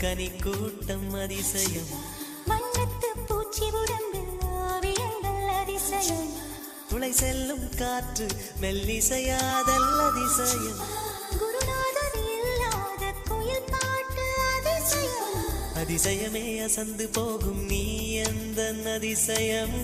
கனி கூட்டம் அதிசயம் வண்ணத்து பூச்சி உடம்பில் ஆவியங்கள் அதிசயம் துளை செல்லும் காற்று மெல்லிசையாதல் அதிசயம் குருநாதர் இல்லாத குயில் பாட்டு அதிசயம் அதிசயமே அசந்து போகும் நீ எந்த அதிசயம்